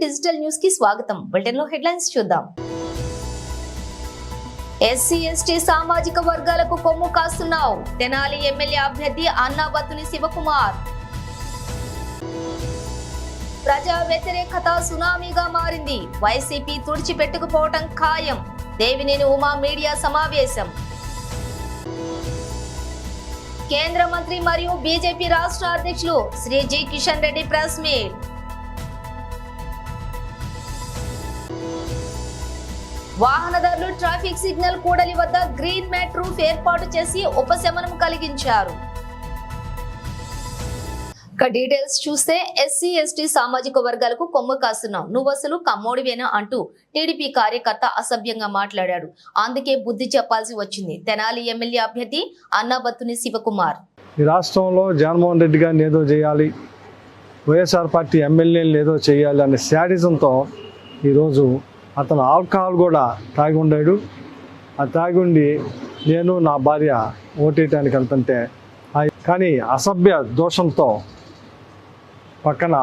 Digital news కి స్వాగతం. Bulletin లో హెడ్లైన్స్ చూద్దాం. ఎస్సీ ఎస్టీ సామాజిక వర్గాలకు కొమ్ము కాస్తున్నావు. తెనాలి ఎమ్మెల్యే అభ్యర్థి అన్నాబత్తుని శివకుమార్. ప్రజా వ్యతిరేకత సునామీగా మారింది. వైసీపీ తుడిచిపెట్టుకుపోవటం ఖాయం. దేవినేని ఉమా మీడియా సమావేశం. కేంద్ర మంత్రి మరియు బీజేపీ రాష్ట్ర అధ్యక్షులు Shri G Kishan Reddy press meet. వాహనదారులు ట్రాఫిక్ సిగ్నల్ కూడలి వద్ద గ్రీన్ మ్యాట్ రూఫ్ ఏర్పాటు చేసి ఉపశమనం కలిగించారు. డీటెయిల్స్ చూస్తే ఎస్సీ ఎస్టీ సామాజిక వర్గాలకు కొమ్ము కాస్తున్నాం, నువ్వు అసలు కమ్మోడివేనా అంటూ టీడీపీ కార్యకర్త అసభ్యంగా మాట్లాడాడు. అందుకే బుద్ధి చెప్పాల్సి వచ్చింది. తెనాలి ఎమ్మెల్యే అభ్యర్థి అన్నాబత్తుని శివకుమార్. ఈ రాష్ట్రంలో జగన్మోహన్ రెడ్డి గారిని ఏదో చేయాలి, వైఎస్ఆర్ పార్టీ ఎమ్మెల్యేలు ఏదో చేయాలి అనే శాడిజంతో ఈరోజు అతను ఆల్కహాల్ కూడా తాగి ఉండాడు. ఆ తాగి ఉండి నేను నా భార్య ఓటేయటానికి వెళ్తుంటే కానీ అసభ్య దోషంతో పక్కన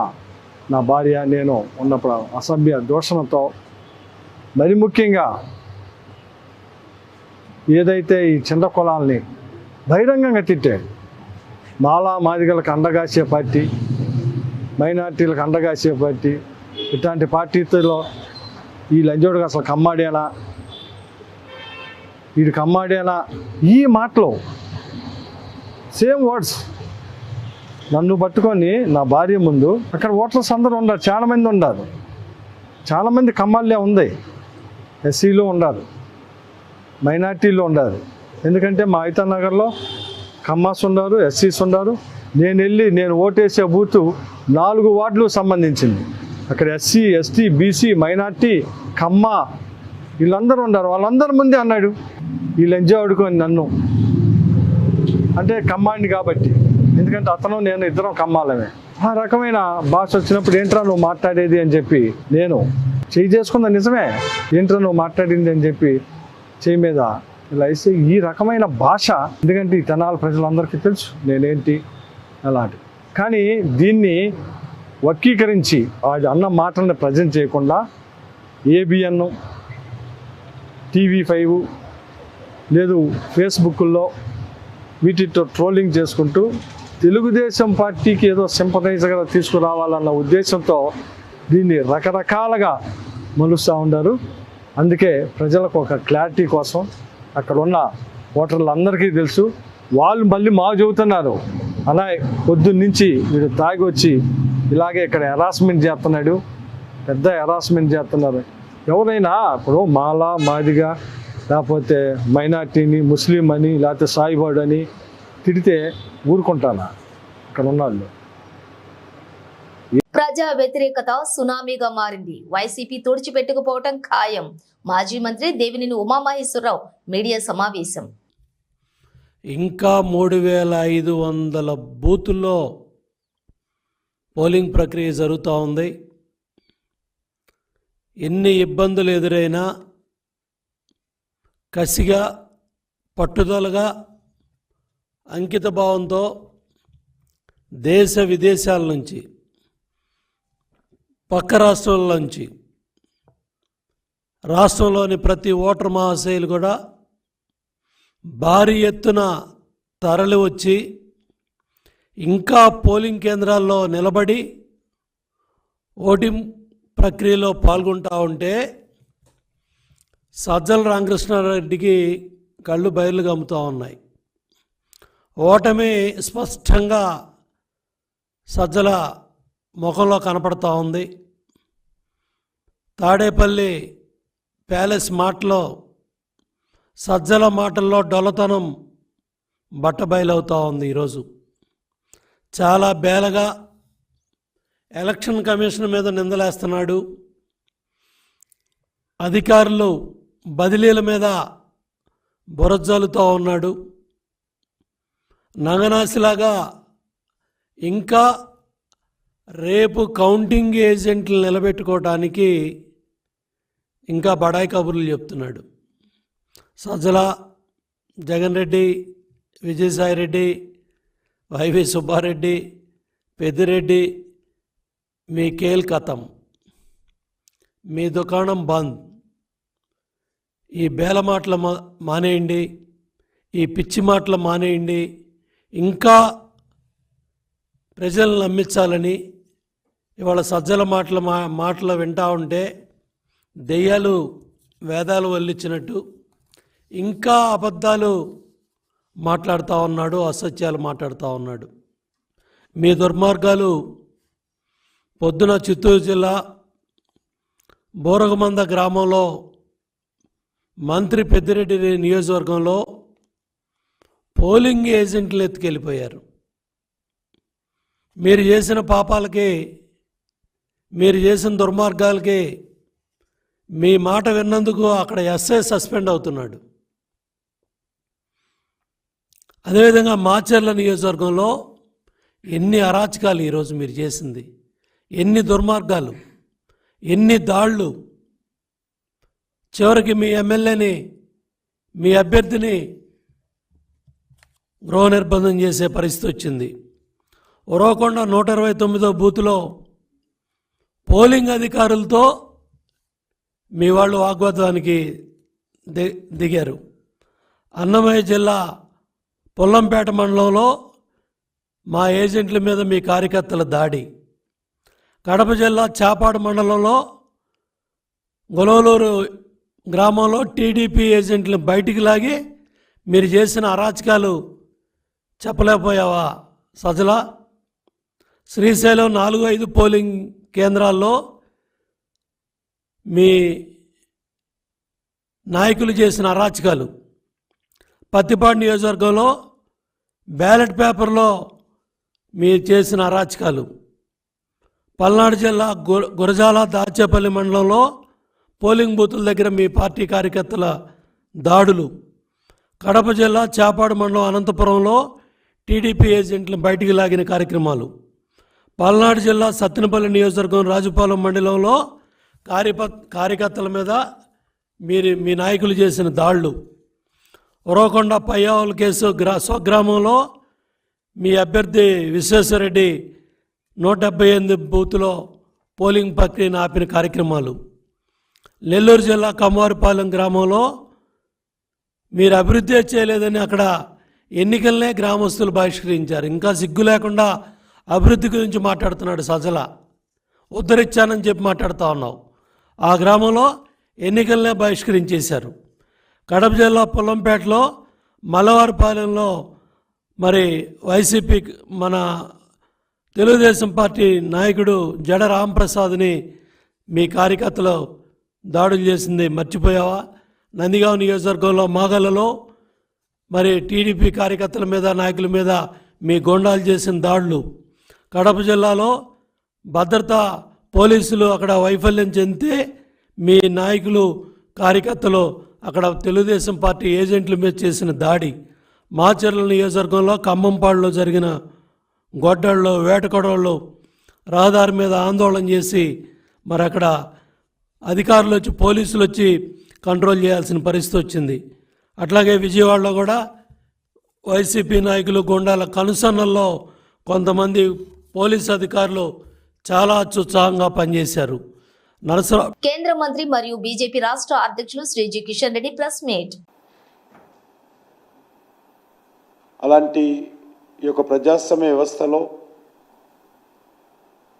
నా భార్య నేను ఉన్నప్పుడు అసభ్య దూషణతో మరి ముఖ్యంగా ఏదైతే ఈ చిన్న కులాలని బహిరంగంగా తిట్టాడు. మాలా మాదిగలకు అండగాసే పార్టీ, మైనార్టీలకు అండగాసే పార్టీ, ఇట్లాంటి పార్టీలో ఈ లంజోడుగా అసలు కమ్మాడేనా, వీడు కమ్మాడేనా, ఈ మాటలు సేమ్ వర్డ్స్ నన్ను పట్టుకొని నా భార్య ముందు అక్కడ ఓటర్స్ అందరూ ఉన్నారు, చాలామంది ఉన్నారు, చాలామంది కమ్మాళ్ళే ఉంది, ఎస్సీలో ఉన్నారు, మైనార్టీలో ఉన్నారు. ఎందుకంటే మా ఐతా నగర్లో కమ్మాస్ ఉన్నారు, ఎస్సీస్ ఉన్నారు. నేను ఓటేసే బూతు 4 వార్డులు సంబంధించింది. అక్కడ ఎస్సీ ఎస్టీ బీసీ మైనార్టీ కమ్మ వీళ్ళందరూ ఉన్నారు. వాళ్ళందరి ముందే అన్నాడు ఈ లంజా అడుకొని నన్ను, అంటే కమ్మాండి కాబట్టి, ఎందుకంటే అతను నేను ఇద్దరం కమ్మాలమే. ఆ రకమైన భాష వచ్చినప్పుడు ఏంట్రా నువ్వు మాట్లాడేది అని చెప్పి నేను చేయి చేసుకుందా, నిజమే ఏంట్రా నువ్వు మాట్లాడింది అని చెప్పి చేయి మీద ఇలా వేసి ఈ రకమైన భాష, ఎందుకంటే ఈ తెనాలి ప్రజలందరికీ తెలుసు నేనేంటి అలాంటి. కానీ దీన్ని వక్రీకరించి వాడి అన్న మాటలను ప్రజెంట్ చేయకుండా ఏబిఎన్, TV5 లేదు ఫేస్బుక్లో వీటితో ట్రోలింగ్ చేసుకుంటూ తెలుగుదేశం పార్టీకి ఏదో సింపథైజర్గా తీసుకురావాలన్న ఉద్దేశంతో దీన్ని రకరకాలుగా మలుస్తూ ఉన్నారు. అందుకే ప్రజలకు ఒక క్లారిటీ కోసం అక్కడ ఉన్న ఓటర్లందరికీ తెలుసు. వాళ్ళు మళ్ళీ మాకు చెబుతున్నారు అలా పొద్దున్నుంచి వీడు తాగి వచ్చి ఇలాగే ఇక్కడ హెరాస్మెంట్ చేస్తున్నాడు, పెద్ద హెరాస్మెంట్ చేస్తున్నారు. ఎవరైనా ఇప్పుడు మాలా మాదిగా లేకపోతే మైనార్టీని ముస్లిం అని లేకపోతే సాయిబాడు అని తిడితే ఊరుకుంటానా? ఇక్కడ ఉన్నాళ్ళు. ప్రజా వ్యతిరేకత సునామీగా మారింది. వైసీపీ తుడిచిపెట్టుకుపోవటం ఖాయం. మాజీ మంత్రి దేవినేని ఉమామహేశ్వరరావు మీడియా సమావేశం. ఇంకా 3500 బూతుల్లో పోలింగ్ ప్రక్రియ జరుగుతూ ఉంది. ఎన్ని ఇబ్బందులు ఎదురైనా కసిగా, పట్టుదలగా, అంకిత భావంతో దేశ విదేశాల నుంచి, పక్క రాష్ట్రాల నుంచి, రాష్ట్రంలోని ప్రతి ఓటర్ మహాశయులు కూడా భారీ ఎత్తున తరలి వచ్చి ఇంకా పోలింగ్ కేంద్రాల్లో నిలబడి ఓటింగ్ ప్రక్రియలో పాల్గొంటూ ఉంటే సజ్జల రామకృష్ణారెడ్డికి కళ్ళు బయలు గమ్ముతూ ఉన్నాయి. ఓటమి స్పష్టంగా సజ్జల ముఖంలో కనపడతా ఉంది. తాడేపల్లి ప్యాలెస్ మాటలో సజ్జల మాటల్లో డొల్లతనం బట్టబయలవుతూ ఉంది. ఈరోజు చాలా బేలగా ఎలక్షన్ కమిషన్ మీద నిందలేస్తున్నాడు. అధికారులు బదిలీల మీద బురజల్లుతూ ఉన్నాడు. నంగనాసిలాగా ఇంకా రేపు కౌంటింగ్ ఏజెంట్లు నిలబెట్టుకోవటానికి ఇంకా బడాయి కబుర్లు చెప్తున్నాడు. సజ్జల, జగన్ రెడ్డి, విజయసాయిరెడ్డి, వైవి సుబ్బారెడ్డి, పెద్దిరెడ్డి, మీ కేల్ కథం. మీ దుకాణం బంద్, ఈ బేల మాటలు మానేయండి, ఈ పిచ్చి మాటలు మానేయండి, ఇంకా ప్రజలను నమ్మించాలని ఇవాళ సజ్జల మాటలు వింటా ఉంటే దెయ్యాలు వేదాలు వల్లించినట్టు ఇంకా అబద్ధాలు మాట్లాడుతూ ఉన్నాడు, అసత్యాలు మాట్లాడుతూ ఉన్నాడు. మీ దుర్మార్గాలు పొద్దున చిత్తూరు జిల్లా బోరగమంద గ్రామంలో మంత్రి పెద్దిరెడ్డి నియోజకవర్గంలో పోలింగ్ ఏజెంట్లు ఎత్తుకెళ్ళిపోయారు. మీరు చేసిన పాపాలకి, మీరు చేసిన దుర్మార్గాలకి మీ మాట విన్నందుకు అక్కడ ఎస్ఐ సస్పెండ్ అవుతున్నాడు. అదేవిధంగా మాచర్ల నియోజకవర్గంలో ఎన్ని అరాచకాలు ఈరోజు మీరు చేసింది, ఎన్ని దుర్మార్గాలు, ఎన్ని దాళ్ళు. చివరికి మీ ఎమ్మెల్యేని, మీ అభ్యర్థిని గృహ నిర్బంధం చేసే పరిస్థితి వచ్చింది. ఉరవకొండ 129వ బూత్లో పోలింగ్ అధికారులతో మీ వాళ్ళు వాగ్వాదానికి దిగారు. అన్నమయ్య జిల్లా పొల్లంపేట మండలంలో మా ఏజెంట్ల మీద మీ కార్యకర్తల దాడి. కడప జిల్లా చాపాడు మండలంలో గొలవలూరు గ్రామంలో టీడీపీ ఏజెంట్లను బయటికి లాగి మీరు చేసిన అరాచకాలు చెప్పలేకపోయావా సజల? శ్రీశైలం 4-5 పోలింగ్ కేంద్రాల్లో మీ నాయకులు చేసిన అరాచకాలు. పత్తిపాడు నియోజకవర్గంలో బ్యాలెట్ పేపర్లో మీరు చేసిన అరాచకాలు. పల్నాడు జిల్లా గురజాల దాచేపల్లి మండలంలో పోలింగ్ బూతుల దగ్గర మీ పార్టీ కార్యకర్తల దాడులు. కడప జిల్లా చాపాడు మండలం అనంతపురంలో టీడీపీ ఏజెంట్లను బయటికి లాగిన కార్యక్రమాలు. పల్నాడు జిల్లా సత్తెనపల్లి నియోజకవర్గం రాజుపాలెం మండలంలో కార్యకర్తల మీద మీ నాయకులు చేసిన దాడులు. ఉరవకొండ పయ్యావుల కేసు స్వగ్రామంలో మీ అభ్యర్థి విశ్వేశ్వరరెడ్డి 178 బూతులో పోలింగ్ ప్రక్రియను ఆపిన కార్యక్రమాలు. నెల్లూరు జిల్లా కమ్మవారిపాలెం గ్రామంలో మీరు అభివృద్ధి చేయలేదని అక్కడ ఎన్నికలనే గ్రామస్తులు బహిష్కరించారు. ఇంకా సిగ్గు లేకుండా అభివృద్ధి గురించి మాట్లాడుతున్నాడు సజల. ఉద్ధరించానని చెప్పి మాట్లాడుతూ ఉన్నావు. ఆ గ్రామంలో ఎన్నికలనే బహిష్కరించేశారు. కడప జిల్లా పొల్లంపేటలో మలవారిపాలెంలో మరి వైసీపీ మన తెలుగుదేశం పార్టీ నాయకుడు జడ రాంప్రసాద్ని మీ కార్యకర్తలు దాడులు చేసింది మర్చిపోయావా? నందిగాం నియోజకవర్గంలో మాగలలో మరి టీడీపీ కార్యకర్తల మీద, నాయకుల మీద మీ గొండాలు చేసిన దాడులు. కడప జిల్లాలో భద్రతా పోలీసులు అక్కడ వైఫల్యం చెందితే మీ నాయకులు, కార్యకర్తలు అక్కడ తెలుగుదేశం పార్టీ ఏజెంట్ల మీద చేసిన దాడి. మాచర్ల నియోజకవర్గంలో ఖమ్మంపాడులో జరిగిన గొడ్డళ్ళు, వేటకొడవళ్ళు రహదారి మీద ఆందోళన చేసి మరి అక్కడ అధికారులు వచ్చి, పోలీసులు వచ్చి కంట్రోల్ చేయాల్సిన పరిస్థితి వచ్చింది. అట్లాగే విజయవాడలో కూడా వైసీపీ నాయకులు, గుండాల కనుసన్నల్లో కొంతమంది పోలీసు అధికారులు చాలా అత్యుత్సాహంగా పనిచేశారు. కేంద్ర మంత్రి మరియు బీజేపీ రాష్ట్ర అధ్యక్షులు Shri G Kishan Reddy press meet. అలాంటి ఈ యొక్క ప్రజాస్వామ్య వ్యవస్థలో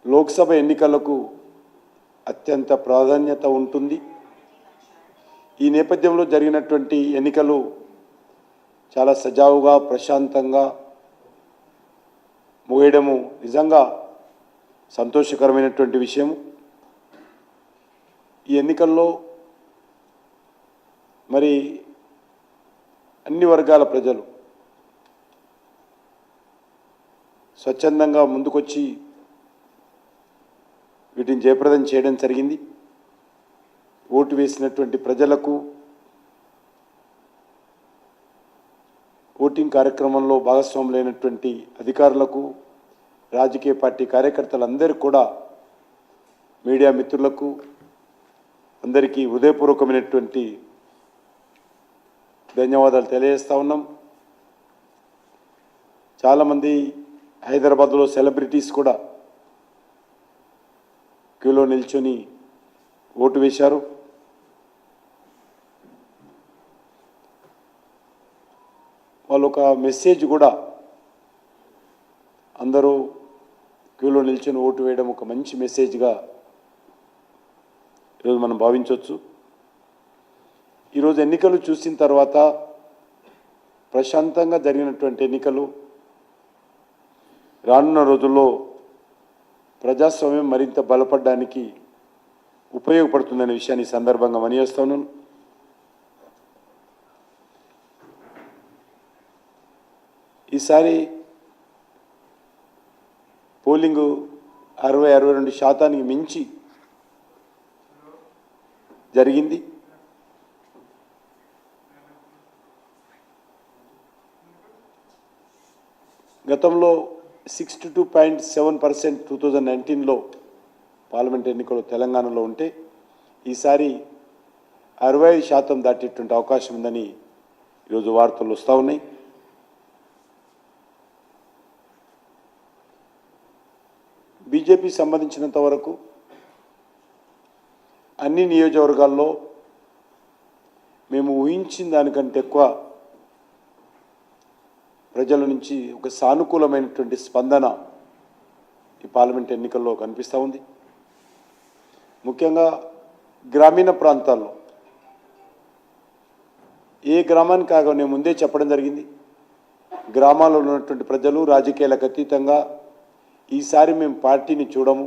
లోక్సభ ఎన్నికలకు అత్యంత ప్రాధాన్యత ఉంటుంది. ఈ నేపథ్యంలో జరిగినటువంటి ఎన్నికలు చాలా సజావుగా, ప్రశాంతంగా ముగియడము నిజంగా సంతోషకరమైనటువంటి విషయం. ఈ ఎన్నికల్లో మరి అన్ని వర్గాల ప్రజలు స్వచ్ఛందంగా ముందుకొచ్చి వీటిని జయప్రదం చేయడం జరిగింది. ఓటు వేసినటువంటి ప్రజలకు, ఓటింగ్ కార్యక్రమంలో భాగస్వాములైనటువంటి అధికారులకు, రాజకీయ పార్టీ కార్యకర్తలందరికీ కూడా, మీడియా మిత్రులకు అందరికీ హృదయపూర్వకమైనటువంటి ధన్యవాదాలు తెలియజేస్తూ ఉన్నాం. చాలామంది హైదరాబాద్లో సెలబ్రిటీస్ కూడా క్యూలో నిల్చొని ఓటు వేశారు. వాళ్ళు ఒక మెసేజ్ కూడా అందరూ క్యూలో నిల్చొని ఓటు వేయడం ఒక మంచి మెసేజ్గా ఈరోజు మనం భావించవచ్చు. ఈరోజు ఎన్నికలు చూసిన తర్వాత ప్రశాంతంగా జరిగినటువంటి ఎన్నికలు రానున్న రోజుల్లో ప్రజాస్వామ్యం మరింత బలపడడానికి ఉపయోగపడుతుందనే విషయాన్ని ఈ సందర్భంగా మనయేస్తున్నాను. ఈసారి పోలింగు 60-62% మించి జరిగింది. గతంలో 62.7% 2019లో పార్లమెంట్ ఎన్నికలు తెలంగాణలో ఉంటే ఈసారి 65% దాటేటువంటి అవకాశం ఉందని ఈరోజు వార్తలు వస్తూ ఉన్నాయి. బీజేపీ సంబంధించినంత వరకు అన్ని నియోజకవర్గాల్లో మేము ఊహించిన దానికంటే ఎక్కువ ప్రజల నుంచి ఒక సానుకూలమైనటువంటి స్పందన ఈ పార్లమెంట్ ఎన్నికల్లో కనిపిస్తూ ఉంది. ముఖ్యంగా గ్రామీణ ప్రాంతాల్లో ఏ గ్రామానికి కాగా నేను ముందే చెప్పడం జరిగింది. గ్రామాల్లో ఉన్నటువంటి ప్రజలు రాజకీయాలకు అతీతంగా ఈసారి మేము పార్టీని చూడము,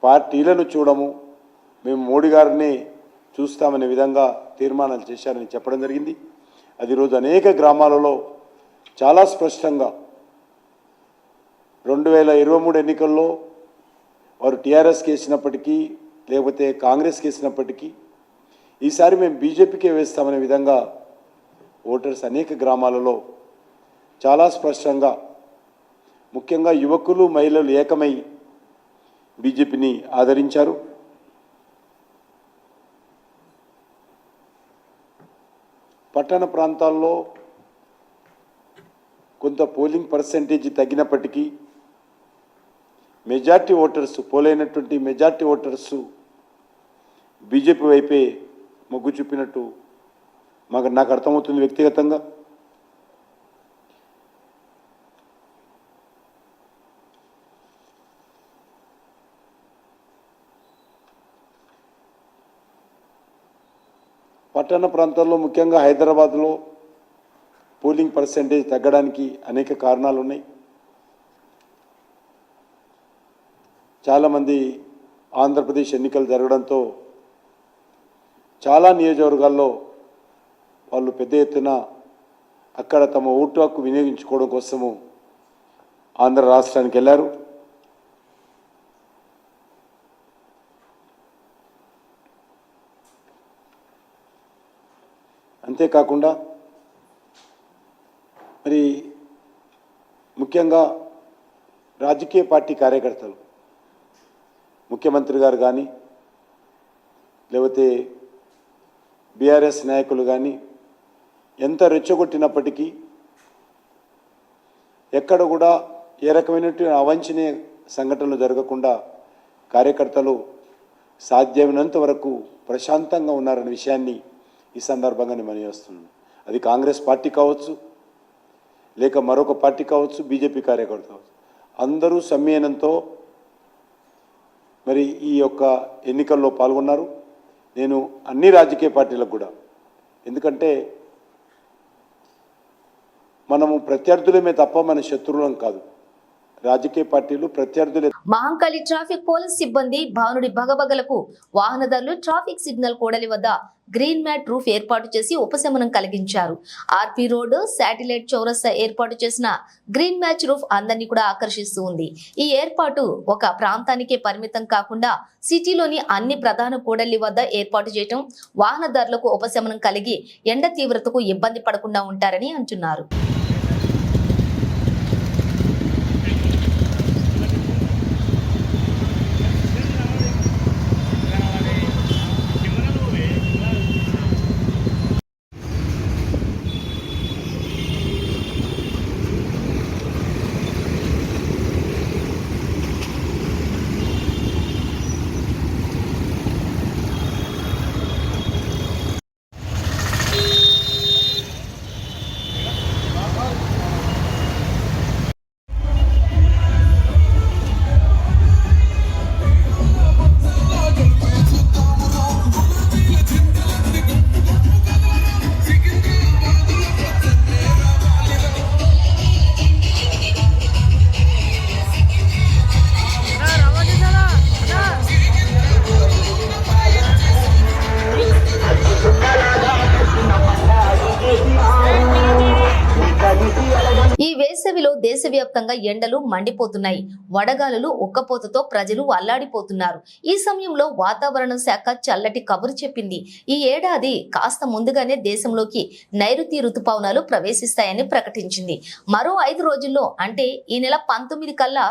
పార్టీలను చూడము, మేము మోడీ గారిని చూస్తామనే విధంగా తీర్మానాలు చేశారని చెప్పడం జరిగింది. అది ఈరోజు అనేక గ్రామాలలో చాలా స్పష్టంగా 2023 ఎన్నికల్లో వారు టీఆర్ఎస్కి వేసినప్పటికీ లేకపోతే కాంగ్రెస్కి వేసినప్పటికీ ఈసారి మేము బీజేపీకే వేస్తామనే విధంగా ఓటర్స్ అనేక గ్రామాలలో చాలా స్పష్టంగా ముఖ్యంగా యువకులు మహిళలు ఏకమై బీజేపీని ఆదరించారు. పట్టణ ప్రాంతాల్లో కొంత పోలింగ్ పర్సెంటేజ్ తగ్గినప్పటికీ మెజార్టీ ఓటర్స్ పోలైనటువంటి మెజార్టీ ఓటర్స్ బీజేపీ వైపే మొగ్గు చూపినట్టు నాకు అర్థమవుతుంది వ్యక్తిగతంగా. పట్టణ ప్రాంతాల్లో ముఖ్యంగా హైదరాబాద్లో పోలింగ్ పర్సెంటేజ్ తగ్గడానికి అనేక కారణాలు ఉన్నాయి. చాలామంది ఆంధ్రప్రదేశ్ ఎన్నికలు జరగడంతో చాలా నియోజకవర్గాల్లో వాళ్ళు పెద్ద ఎత్తున అక్కడ తమ ఓటు హక్కు వినియోగించుకోవడం కోసము ఆంధ్ర రాష్ట్రానికి వెళ్ళారు. అంతేకాకుండా మరి ముఖ్యంగా రాజకీయ పార్టీ కార్యకర్తలు ముఖ్యమంత్రి గారు కానీ లేకపోతే బీఆర్ఎస్ నాయకులు కానీ ఎంత రెచ్చగొట్టినప్పటికీ ఎక్కడ కూడా ఏ రకమైనటువంటి అవాంఛనీయ సంఘటనలు జరగకుండా కార్యకర్తలు సాధ్యమైనంత వరకు ప్రశాంతంగా ఉన్నారనే విషయాన్ని ఈ సందర్భంగా నేను మనయేస్తున్నాను. అది కాంగ్రెస్ పార్టీ కావచ్చు, లేక మరొక పార్టీ కావచ్చు, బీజేపీ కార్యకర్త కావచ్చు, అందరూ సమ్మేళనంతో మరి ఈ యొక్క ఎన్నికల్లో పాల్గొన్నారు. నేను అన్ని రాజకీయ పార్టీలకు కూడా, ఎందుకంటే మనము ప్రత్యర్థులమే తప్ప మన శత్రువులం కాదు. రాజకీయ పార్టీలు ప్రత్యర్థులే. మహంకాళి ట్రాఫిక్ పోలీస్ సిబ్బంది భానుడి భగభగలకు వాహనదారులు ట్రాఫిక్ సిగ్నల్ కూడలి వద్ద గ్రీన్ మ్యాట్ రూఫ్ ఏర్పాటు చేసి ఉపశమనం కలిగించారు. ఆర్పీ రోడ్డు శాటిలైట్ చౌరస్తా ఏర్పాటు చేసిన గ్రీన్ మ్యాచ్ రూఫ్ అందరినీ కూడా ఆకర్షిస్తూ ఉంది. ఈ ఏర్పాటు ఒక ప్రాంతానికే పరిమితం కాకుండా సిటీలోని అన్ని ప్రధాన కూడలి వద్ద ఏర్పాటు చేయడం వాహనదారులకు ఉపశమనం కలిగి ఎండ తీవ్రతకు ఇబ్బంది పడకుండా ఉంటారని అంటున్నారు. వేసవిలో దేశవ్యాప్తంగా ఎండలు మండిపోతున్నాయి. వడగాలులు ఉక్కపోతతో ప్రజలు అల్లాడిపోతున్నారు. ఈ సమయంలో వాతావరణ శాఖ చల్లటి కబురు చెప్పింది. ఈ ఏడాది కాస్త ముందుగానే దేశంలోకి నైరుతి రుతుపవనాలు ప్రవేశిస్తాయని ప్రకటించింది. మరో 5 రోజుల్లో అంటే ఈ నెల 19 కల్లా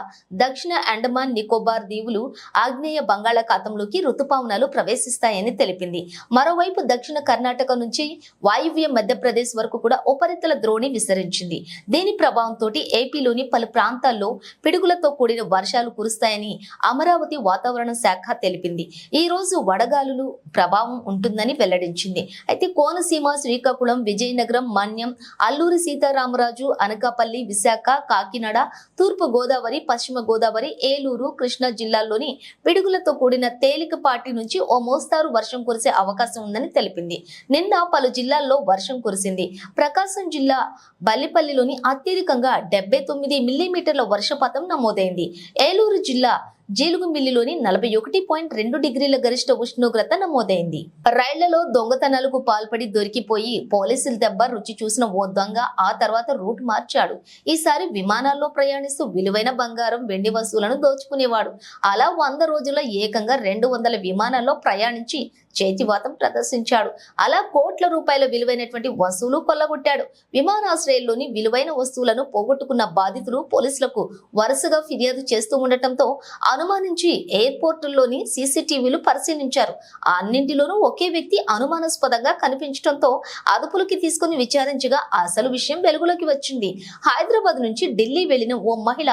దక్షిణ అండమాన్ నికోబార్ దీవులు ఆగ్నేయ బంగాళాఖాతంలోకి రుతుపవనాలు ప్రవేశిస్తాయని తెలిపింది. మరోవైపు దక్షిణ కర్ణాటక నుంచి వాయువ్య మధ్యప్రదేశ్ వరకు కూడా ఉపరితల ద్రోణి విస్తరించింది. దీని ప్రభావంతో ఏపీలోని పలు ప్రాంతాల్లో పిడుగులతో కూడిన వర్షాలు కురుస్తాయని అమరావతి వాతావరణ శాఖ తెలిపింది. ఈ రోజు వడగాలులు ప్రభావం ఉంటుందని వెల్లడించింది. అయితే కోనసీమ, శ్రీకాకుళం, విజయనగరం, మన్యం, అల్లూరి సీతారామరాజు, అనకాపల్లి, విశాఖ, కాకినాడ, తూర్పు గోదావరి, పశ్చిమ గోదావరి, ఏలూరు, కృష్ణా జిల్లాల్లోని పిడుగులతో కూడిన తేలికపాటి నుంచి ఓ మోస్తారు వర్షం కురిసే అవకాశం ఉందని తెలిపింది. నిన్న పలు జిల్లాల్లో వర్షం కురిసింది. ప్రకాశం జిల్లా బల్లిపల్లిలోని అత్యధికంగా 79 మిల్లీమీటర్ల వర్షపాతం నమోదైంది. ఏలూరు జిల్లా జీలుగుమిల్లిలోని 41.2 డిగ్రీల గరిష్ట ఉష్ణోగ్రత నమోదైంది. రైళ్లలో దొంగతనాలకు పాల్పడి దొరికిపోయి పోలీసుల దెబ్బ రుచి చూసిన ఓ దొంగ ఆ తర్వాత రూట్ మార్చాడు. ఈసారి విమానాల్లో ప్రయాణిస్తూ విలువైన బంగారం, వెండి వస్తువులను దోచుకునేవాడు. అలా 100 రోజుల్లో ఏకంగా 200 విమానాల్లో ప్రయాణించి చేతివాతం ప్రదర్శించాడు. అలా కోట్ల రూపాయల విలువైనటువంటి వస్తువులు కొల్లగొట్టాడు. విమానాశ్రయంలోని విలువైన వస్తువులను పోగొట్టుకున్న బాధితులు పోలీసులకు వరుసగా ఫిర్యాదు చేస్తూ ఉండటంతో అనుమానించి ఎయిర్పోర్టుల్లోని సీసీటీవీలు పరిశీలించారు. అన్నింటిలోనూ ఒకే వ్యక్తి అనుమానాస్పదంగా కనిపించడంతో అదుపులోకి తీసుకుని విచారించగా అసలు విషయం వెలుగులోకి వచ్చింది. హైదరాబాద్ నుంచి ఢిల్లీ వెళ్లిన ఓ మహిళ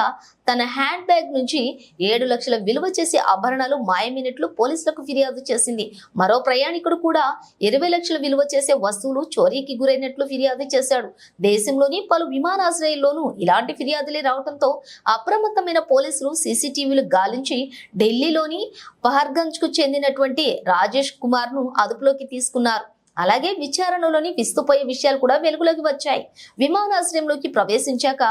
తన హ్యాండ్ బ్యాగ్ నుంచి 7 లక్షల విలువ చేసే ఆభరణాలు మాయమైనట్లు పోలీసులకు ఫిర్యాదు చేసింది. మరో ప్రయాణికుడు కూడా 20 లక్షల విలువ చేసే వస్తువులు చోరీకి గురైనట్లు ఫిర్యాదు చేశాడు. దేశంలోని పలు విమానాశ్రయాల్లోనూ ఇలాంటి ఫిర్యాదులే రావడంతో అప్రమత్తమైన పోలీసులు సీసీటీవీలు గాలించి ఢిల్లీలోని పహర్గంజ్ కు చెందినటువంటి రాజేష్ కుమార్ ను అదుపులోకి తీసుకున్నారు. అలాగే విచారణలోని విస్తుపోయే విషయాలు కూడా వెలుగులోకి వచ్చాయి. విమానాశ్రయంలోకి ప్రవేశించాక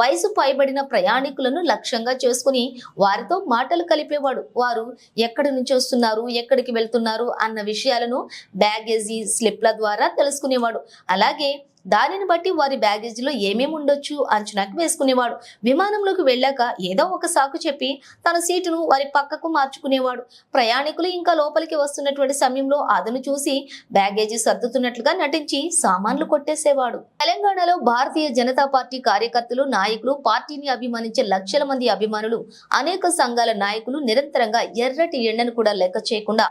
వయసు పైబడిన ప్రయాణికులను లక్ష్యంగా చేసుకుని వారితో మాటలు కలిపేవాడు. వారు ఎక్కడి నుంచి వస్తున్నారు, ఎక్కడికి వెళ్తున్నారు అన్న విషయాలను బ్యాగేజీ స్లిప్ల ద్వారా తెలుసుకునేవాడు. అలాగే దానిని బట్టి వారి బ్యాగేజీలో ఏమేమి ఉండొచ్చు అంచనాకు వేసుకునేవాడు. విమానంలోకి వెళ్ళాక ఏదో ఒక సాకు చెప్పి తన సీటును వారి పక్కకు మార్చుకునేవాడు. ప్రయాణికులు ఇంకా లోపలికి వస్తున్నటువంటి సమయంలో అతను చూసి బ్యాగేజీ సర్దుతున్నట్లుగా నటించి సామాన్లు కొట్టేసేవాడు. తెలంగాణలో భారతీయ జనతా పార్టీ కార్యకర్తలు, నాయకులు, పార్టీని అభిమానించే లక్షల మంది అభిమానులు, అనేక సంఘాల నాయకులు నిరంతరంగా ఎర్రటి ఎండను కూడా లెక్క చేయకుండా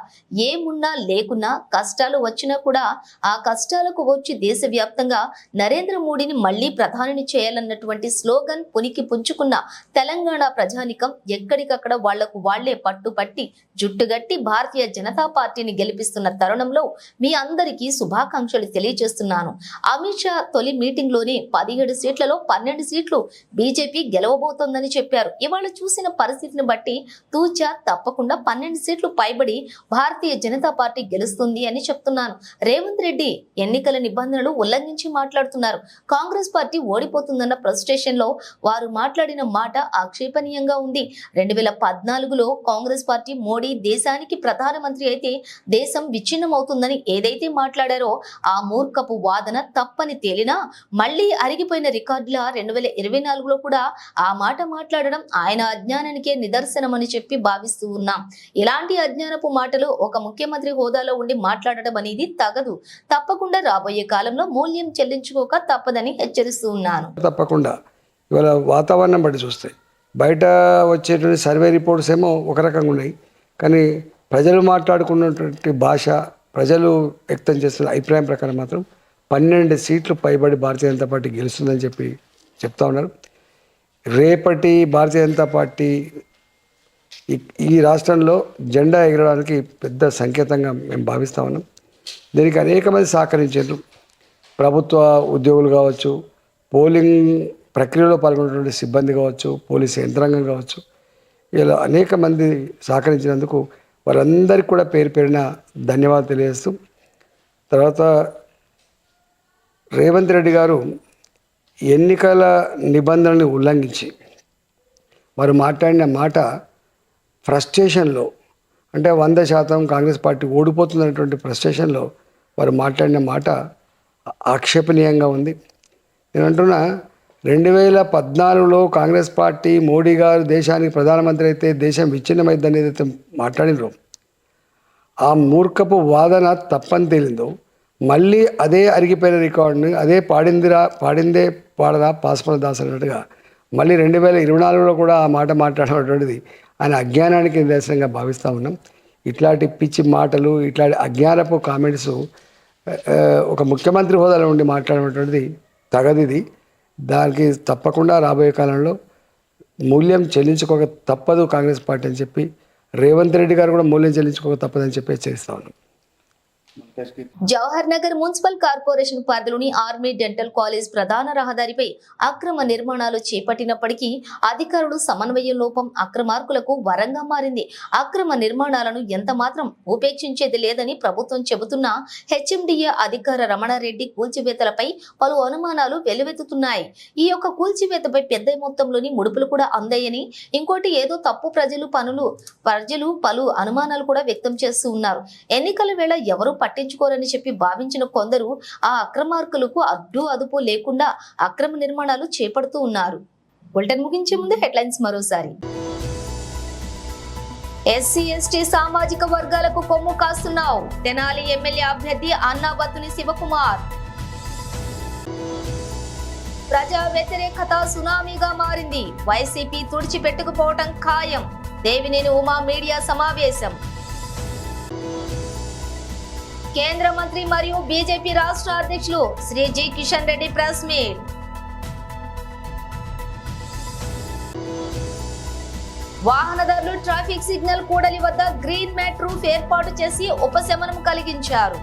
ఏమున్నా లేకున్నా కష్టాలు వచ్చినా కూడా ఆ కష్టాలకు వచ్చి దేశవ్యాప్తంగా నరేంద్ర మోడీని మళ్లీ ప్రధానిని చేయాలన్నటువంటి స్లోగన్ పునికి పుంజుకున్న తెలంగాణ ప్రజానికం ఎక్కడికక్కడ వాళ్లకు వాళ్లే పట్టుపట్టి జుట్టుగట్టి భారతీయ జనతా పార్టీని గెలిపిస్తున్న తరుణంలో మీ అందరికీ శుభాకాంక్షలు తెలియజేస్తున్నాను. అమిత్ షా తొలి మీటింగ్ లోనే 17 సీట్లలో 12 సీట్లు బీజేపీ గెలవబోతోందని చెప్పారు. ఇవాళ చూసిన పరిస్థితిని బట్టి తూచా తప్పకుండా 12 సీట్లు పైబడి భారతీయ జనతా పార్టీ గెలుస్తుంది అని చెప్తున్నాను. రేవంత్ రెడ్డి ఎన్నికల నిబంధనలు ఉల్లంఘించి మాట్లాడుతున్నారు. కాంగ్రెస్ పార్టీ ఓడిపోతుందన్న ఫ్రస్ట్రేషన్ లో వారు మాట్లాడిన మాట ఆక్షేపణీయంగా ఉంది. 2014లో కాంగ్రెస్ పార్టీ మోడీ దేశానికి ప్రధానమంత్రి అయితే దేశం విచ్ఛిన్నమవుతుందని ఏదైతే మాట్లాడారో ఆ మూర్ఖపు వాదన తప్పని తేలినా మళ్లీ అరిగిపోయిన రికార్డుల 2024లో కూడా ఆ మాట మాట్లాడడం ఆయన అజ్ఞానానికే నిదర్శనమని చెప్పి భావిస్తూ ఉన్నాం. ఇలాంటి అజ్ఞానపు మాటలు ఒక ముఖ్యమంత్రి హోదాలో ఉండి మాట్లాడడం అనేది తగదు. తప్పకుండా రాబోయే కాలంలో మూల్యం చెల్లించుకోక తప్పదని హెచ్చరిస్తూ ఉన్నాను. తప్పకుండా ఇవాళ వాతావరణం బట్టి చూస్తే బయట వచ్చేటువంటి సర్వే రిపోర్ట్స్ ఏమో ఒక రకంగా ఉన్నాయి, కానీ ప్రజలు మాట్లాడుకున్నటువంటి భాష, ప్రజలు వ్యక్తం చేస్తున్న అభిప్రాయం ప్రకారం మాత్రం 12 సీట్లు పైబడి భారతీయ జనతా పార్టీ గెలుస్తుందని చెప్పి చెప్తా ఉన్నారు. రేపటి భారతీయ జనతా పార్టీ ఈ రాష్ట్రంలో జెండా ఎగరడానికి పెద్ద సంకేతంగా మేము భావిస్తూ ఉన్నాం. దీనికి అనేక మంది సహకరించారు. ప్రభుత్వ ఉద్యోగులు కావచ్చు, పోలింగ్ ప్రక్రియలో పాల్గొన్నటువంటి సిబ్బంది కావచ్చు, పోలీసు యంత్రాంగం కావచ్చు, ఇలా అనేక మంది సహకరించినందుకు వారందరికీ కూడా పేరు పేరున ధన్యవాదాలు తెలియజేస్తూ, తర్వాత రేవంత్ రెడ్డి గారు ఎన్నికల నిబంధనల్ని ఉల్లంఘించి వారు మాట్లాడిన మాట ఫ్రస్ట్రేషన్లో, అంటే 100% కాంగ్రెస్ పార్టీ ఓడిపోతున్నటువంటి ఫ్రస్ట్రేషన్లో వారు మాట్లాడిన మాట ఆక్షేపణీయంగా ఉంది. నేను అంటున్నా, 2014లో కాంగ్రెస్ పార్టీ మోడీ గారు దేశానికి ప్రధానమంత్రి అయితే దేశం విచ్ఛిన్నమైందని ఏదైతే మాట్లాడినరో ఆ మూర్ఖపు వాదన తప్పని తేలిందో మళ్ళీ అదే అరిగిపోయిన రికార్డుని అదే పాడిందే పాడదా పాస్పన దాస్ అన్నట్టుగా మళ్ళీ 2024లో కూడా ఆ మాట మాట్లాడేటువంటిది ఆయన అజ్ఞానానికి నిదర్శనంగా భావిస్తూ ఉన్నాం. ఇట్లాంటి పిచ్చి మాటలు ఇట్లాంటి అజ్ఞానపు కామెంట్స్ ఒక ముఖ్యమంత్రి హోదాలో ఉండి మాట్లాడేటువంటిది తగదిది. దానికి తప్పకుండా రాబోయే కాలంలో మూల్యం చెల్లించుకోక తప్పదు కాంగ్రెస్ పార్టీ అని చెప్పి రేవంత్ రెడ్డి గారు కూడా మూల్యం చెల్లించుకోక తప్పదని చెప్పి హెచ్చరిస్తా ఉన్నాం. జవహర్ నగర్ మున్సిపల్ కార్పొరేషన్ పరిధిలోని ఆర్మీ డెంటల్ కాలేజ్ ప్రధాన రహదారిపై అక్రమ నిర్మాణాలు చేపట్టినప్పటికీ అధికారులు సమన్వయ లోపం అక్రమార్కులకు వరంగా మారింది. అక్రమ నిర్మాణాలను ఎంత మాత్రం ఉపేక్షించేది లేదని ప్రభుత్వం చెబుతున్నా హెచ్ఎండిఏ అధికార రమణారెడ్డి కూల్చివేతలపై పలు అనుమానాలు వెల్లువెత్తుతున్నాయి. ఈ యొక్క కూల్చివేతపై పెద్ద మొత్తంలోని ముడుపులు కూడా అందాయని, ఇంకోటి ఏదో తప్పు ప్రజలు పలు అనుమానాలు కూడా వ్యక్తం చేస్తూ ఉన్నారు. ఎన్నికల వేళ ఎవరు పట్టించుకోరని చెప్పి భావించిన కొందరు ఆ అక్రమార్కులకు అడ్డు అదుపు లేకుండా అక్రమ నిర్మాణాలు చేపడుతూ ఉన్నారు. బులెటిన్ ముగించే ముందు హెడ్లైన్స్ మరోసారి. ఎస్సీ ఎస్టీ సామాజిక వర్గాలకు కొమ్ము కాస్తున్నావు, తెనాలి ఎమ్మెల్యే అభ్యర్థి అన్నాబత్తుని శివకుమార్. ప్రజా వ్యతిరేకత సునామీగా మారింది, వైసీపీ తుడిచిపెట్టుకుపోవటం ఖాయం, దేవినేని ఉమా మీడియా సమావేశం. కేంద్ర మంత్రి మరియు బీజేపీ రాష్ట్ర అధ్యక్షులు Shri G Kishan Reddy press meet. వాహనదారులు ట్రాఫిక్ సిగ్నల్ కూడలి వద్ద గ్రీన్ మ్యాట్ రూఫ్ ఏర్పాటు చేసి ఉపశమనం కలిగించారు.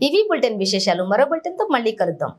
ఇవి బులెటిన్ విశేషాలు. మరో బులెటిన్ తో మళ్ళీ కలుద్దాం.